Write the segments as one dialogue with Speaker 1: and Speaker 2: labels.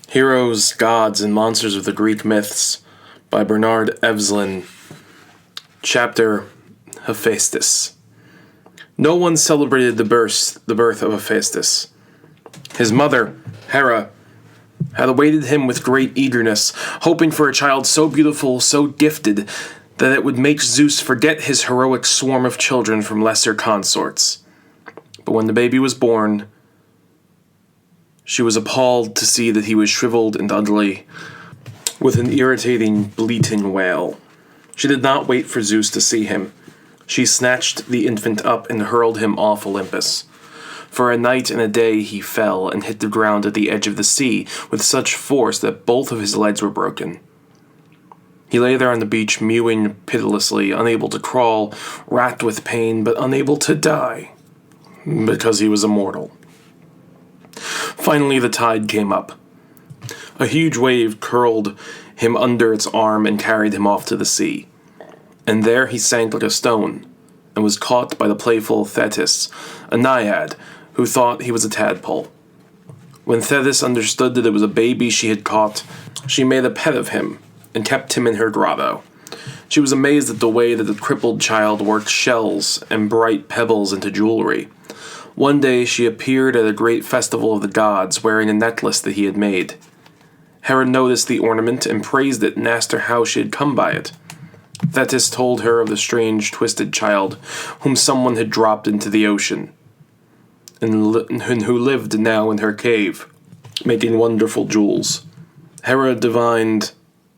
Speaker 1: Heroes, Gods, and Monsters of the Greek Myths by Bernard Evslin. Chapter Hephaestus. No one celebrated the birth of Hephaestus. His mother, Hera, had awaited him with great eagerness, hoping for a child so beautiful, so gifted, that it would make Zeus forget his heroic swarm of children from lesser consorts. But when the baby was born, she was appalled to see that he was shriveled and ugly, with an irritating, bleating wail. She did not wait for Zeus to see him. She snatched the infant up and hurled him off Olympus. For a night and a day he fell and hit the ground at the edge of the sea with such force that both of his legs were broken. He lay there on the beach, mewing pitilessly, unable to crawl, racked with pain, but unable to die, because he was immortal. Finally, the tide came up. A huge wave curled him under its arm and carried him off to the sea. And there he sank like a stone, and was caught by the playful Thetis, a naiad, who thought he was a tadpole. When Thetis understood that it was a baby she had caught, she made a pet of him, and kept him in her grotto. She was amazed at the way that the crippled child worked shells and bright pebbles into jewelry. One day she appeared at a great festival of the gods, wearing a necklace that he had made. Hera noticed the ornament and praised it and asked her how she had come by it. Thetis told her of the strange, twisted child whom someone had dropped into the ocean, and who lived now in her cave, making wonderful jewels. Hera divined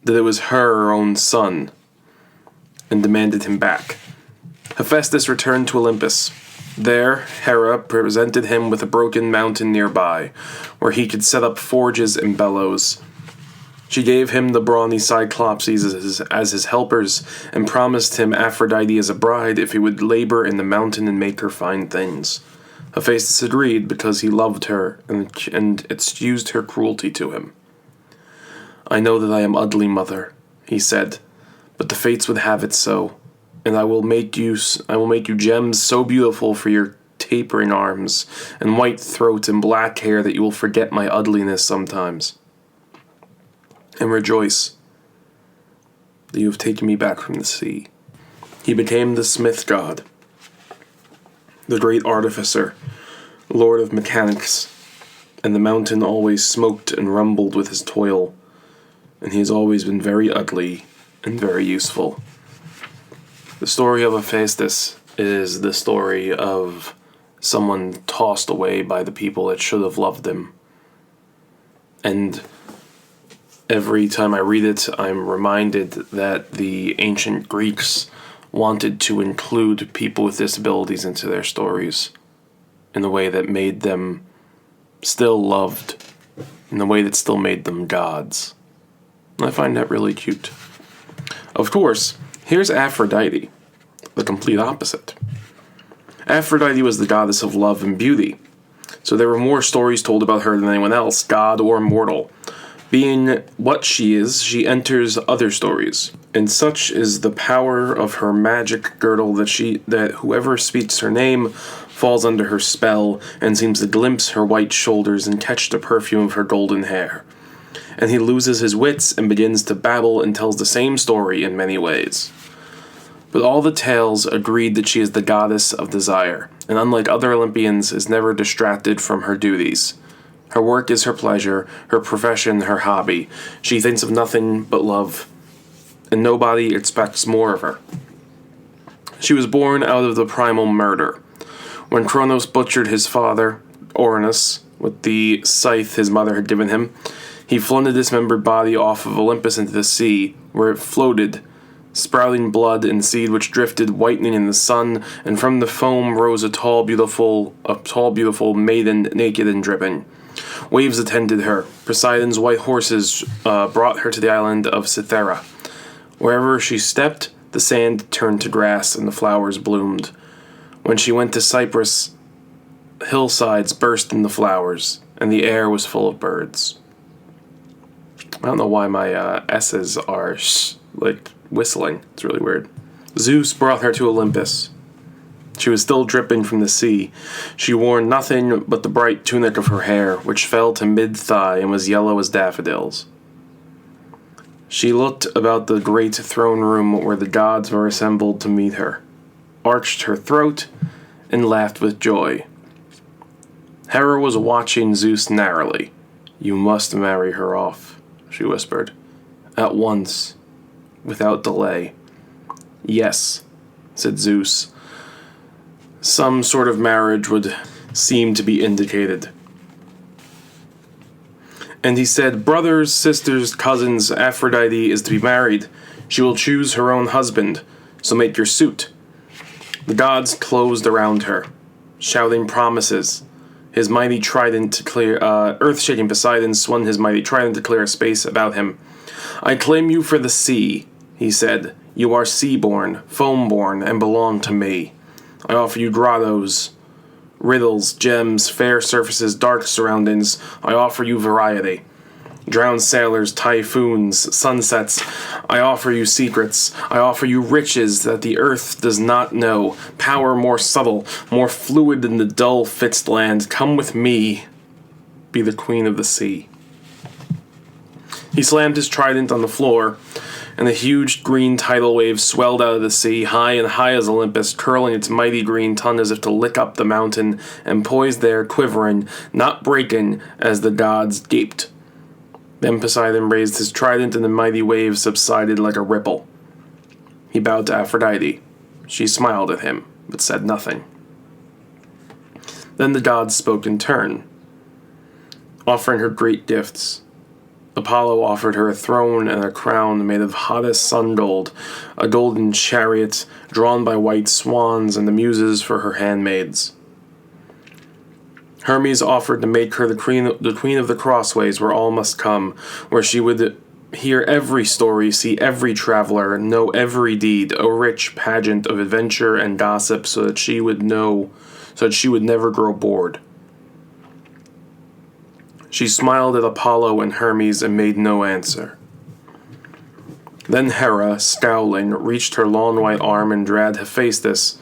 Speaker 1: that it was her own son, and demanded him back. Hephaestus returned to Olympus. There, Hera presented him with a broken mountain nearby, where he could set up forges and bellows. She gave him the brawny Cyclopses as his helpers, and promised him Aphrodite as a bride if he would labor in the mountain and make her fine things. Hephaestus agreed because he loved her and excused her cruelty to him. "I know that I am ugly, mother," he said, "but the fates would have it so. And I will make you gems so beautiful for your tapering arms, and white throat and black hair that you will forget my ugliness sometimes. And rejoice that you have taken me back from the sea." He became the smith god, the great artificer, lord of mechanics, and the mountain always smoked and rumbled with his toil, and he has always been very ugly and very useful. The story of Hephaestus is the story of someone tossed away by the people that should have loved him. And every time I read it, I'm reminded that the ancient Greeks wanted to include people with disabilities into their stories in a way that made them still loved, in a way that still made them gods. And I find that really cute. Of course, here's Aphrodite, the complete opposite. Aphrodite was the goddess of love and beauty, so there were more stories told about her than anyone else, god or mortal. Being what she is, she enters other stories, and such is the power of her magic girdle that whoever speaks her name falls under her spell and seems to glimpse her white shoulders and catch the perfume of her golden hair. And he loses his wits and begins to babble and tells the same story in many ways. But all the tales agreed that she is the goddess of desire, and unlike other Olympians, is never distracted from her duties. Her work is her pleasure, her profession her hobby. She thinks of nothing but love, and nobody expects more of her. She was born out of the primal murder. When Kronos butchered his father, Oronus, with the scythe his mother had given him, he flung the dismembered body off of Olympus into the sea, where it floated, sprouting blood and seed which drifted whitening in the sun, and from the foam rose a tall, beautiful maiden, naked and dripping. Waves attended her. Poseidon's white horses brought her to the island of Cythera. Wherever she stepped, the sand turned to grass and the flowers bloomed. When she went to Cyprus, hillsides burst into flowers, and the air was full of birds. I don't know why my S's are like whistling. It's really weird. Zeus brought her to Olympus. She was still dripping from the sea. She wore nothing but the bright tunic of her hair, which fell to mid-thigh and was yellow as daffodils. She looked about the great throne room where the gods were assembled to meet her, arched her throat, and laughed with joy. Hera was watching Zeus narrowly. "You must marry her off," she whispered. "At once, without delay." "Yes," said Zeus. Some sort of marriage would seem to be indicated. And he said, "Brothers, sisters, cousins, Aphrodite is to be married. She will choose her own husband, so make your suit." The gods closed around her, shouting promises. His mighty trident to clear, earth-shaking Poseidon swung his mighty trident to clear a space about him. "I claim you for the sea," he said. "You are sea-born, foam-born, and belong to me. I offer you grottos, riddles, gems, fair surfaces, dark surroundings. I offer you variety. Drowned sailors, typhoons, sunsets. I offer you secrets. I offer you riches that the earth does not know. Power more subtle, more fluid than the dull fixed land. Come with me. Be the queen of the sea." He slammed his trident on the floor, and a huge green tidal wave swelled out of the sea, high and high as Olympus, curling its mighty green tongue as if to lick up the mountain, and poised there, quivering, not breaking, as the gods gaped. Then Poseidon raised his trident, and the mighty wave subsided like a ripple. He bowed to Aphrodite. She smiled at him, but said nothing. Then the gods spoke in turn, offering her great gifts. Apollo offered her a throne and a crown made of hottest sun gold, a golden chariot drawn by white swans, and the muses for her handmaids. Hermes offered to make her the queen of the crossways where all must come, where she would hear every story, see every traveler, know every deed, a rich pageant of adventure and gossip, so that she would never grow bored. She smiled at Apollo and Hermes and made no answer. Then Hera, scowling, reached her long white arm and dragged Hephaestus,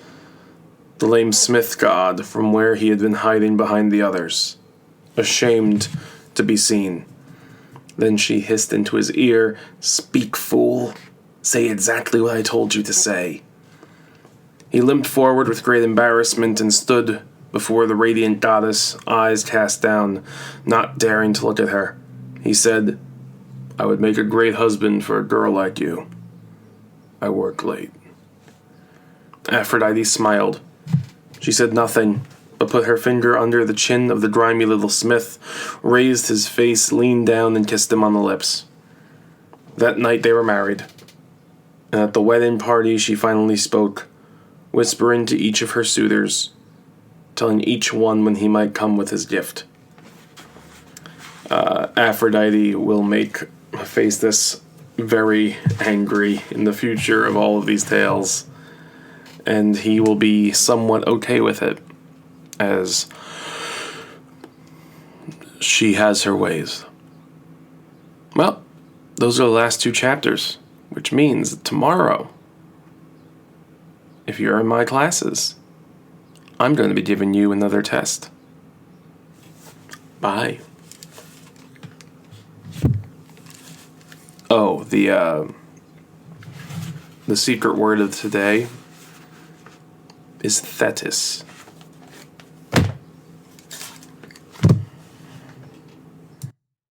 Speaker 1: the lame smith god, from where he had been hiding behind the others, ashamed to be seen. Then she hissed into his ear, "Speak, fool. Say exactly what I told you to say." He limped forward with great embarrassment and stood before the radiant goddess, eyes cast down, not daring to look at her. He said, "I would make a great husband for a girl like you. I work late." Aphrodite smiled. She said nothing, but put her finger under the chin of the grimy little smith, raised his face, leaned down, and kissed him on the lips. That night they were married, and at the wedding party she finally spoke, whispering to each of her suitors, telling each one when he might come with his gift. Aphrodite will make Hephaestus very angry in the future of all of these tales, and he will be somewhat okay with it, as she has her ways. Well, those are the last two chapters, which means tomorrow, if you're in my classes, I'm going to be giving you another test. Bye. Oh, the secret word of today is Thetis.